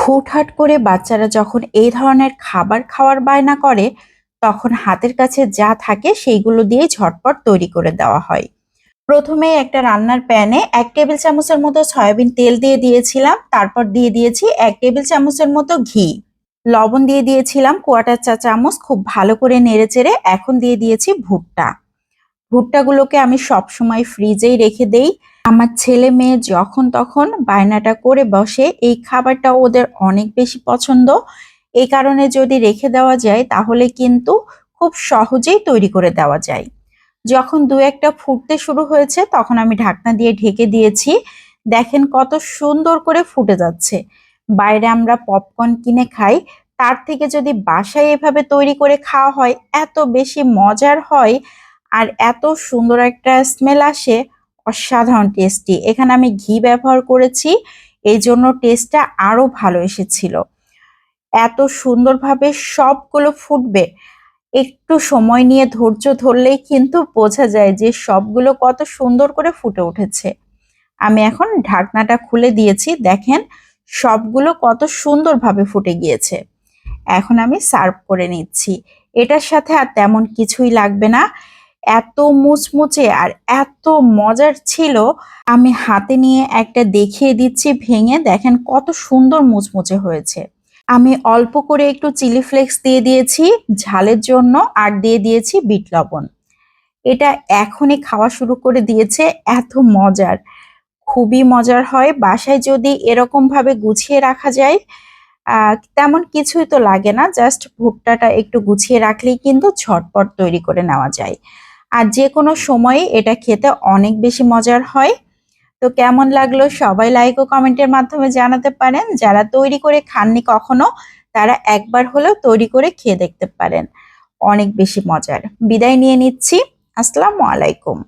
হুটহাট করে বাচ্চারা যখন এই ধরনের খাবার খাওয়ার বায়না করে, তখন হাতের কাছে যা থাকে সেইগুলো দিয়েই ঝটপট তৈরি করে দেওয়া হয়। প্রথমেই একটা রান্নার প্যানে ১ টেবিল চামচের মতো সয়াবিন তেল দিয়ে দিয়েছিলাম। তারপর দিয়ে দিয়েছি ১ টেবিল চামচের মতো ঘি। লবণ দিয়ে দিয়েছিলাম 1/৪ চা চামচ। খুব ভালো করে নেড়েচেড়ে এখন দিয়ে দিয়েছি ভুট্টা। ভুট্টাগুলোকে আমি সবসময় ফ্রিজেই রেখে দেই। আমার ছেলে মেয়ে যখন তখন বায়নাটা করে বসে, এই খাবারটা ওদের অনেক বেশি পছন্দ। এই কারণে যদি রেখে দেওয়া যায় তাহলে কিন্তু খুব সহজেই তৈরি করে দেওয়া যায়। যখন ২-১টা ফুটতে শুরু হয়েছে তখন আমি ঢাকনা দিয়ে ঢেকে দিয়েছি। দেখেন কত সুন্দর করে ফুটে যাচ্ছে। বাইরে আমরা পপকর্ন কিনে খাই, তার থেকে যদি বাসায় এভাবে তৈরি করে খাওয়া হয় এত বেশি মজার হয় আর এত সুন্দর একটা স্মেল আসে, অসাধারণ টেস্টি। এখানে আমি ঘি ব্যবহার করেছি, এই জন্য টেস্টটা আরো ভালো এসেছিল। এত সুন্দরভাবে সবগুলো ফুটবে, একটু সময় নিয়ে ধৈর্য ধরলেই কিন্তু বোঝা যায় যে সবগুলো কত সুন্দর করে ফুটে উঠেছে। আমি এখন ঢাকনাটা খুলে দিয়েছি, দেখেন সবগুলো কত সুন্দরভাবে ফুটে গিয়েছে। এখন আমি সার্ভ করে নিচ্ছি। এটার সাথে আর তেমন কিছুই লাগবে না। এত মুচমুচে আর এত মজার ছিল, আমি হাতে নিয়ে একটা দেখিয়ে দিচ্ছি ভেঙে, দেখেন কত সুন্দর মুচমুচে হয়েছে। আমি অল্প করে একটু চিলি ফ্লেক্স দিয়ে দিয়েছি ঝালের জন্য, আর দিয়ে দিয়েছি বিট লবণ। এটা এখনই খাওয়া শুরু করে দিয়েছে, এত মজার, খুবই মজার হয়। বাসায় যদি এরকম ভাবে গুছিয়ে রাখা যায়, তেমন কিছুই তো লাগে না, জাস্ট ভুট্টাটা একটু গুছিয়ে রাখলেই কিন্তু ঝটপট তৈরি করে নেওয়া যায়। আর যে কোনো সময়ে এটা খেতে অনেক বেশি মজার হয়। তো কেমন লাগলো সবাই লাইক ও কমেন্টের মাধ্যমে জানাতে পারেন। যারা তৈরি করে খাননি কখনো, তারা একবার হলেও তৈরি করে খেয়ে দেখতে পারেন, অনেক বেশি মজার। বিদায় নিয়ে নিচ্ছি। আসসালামু আলাইকুম।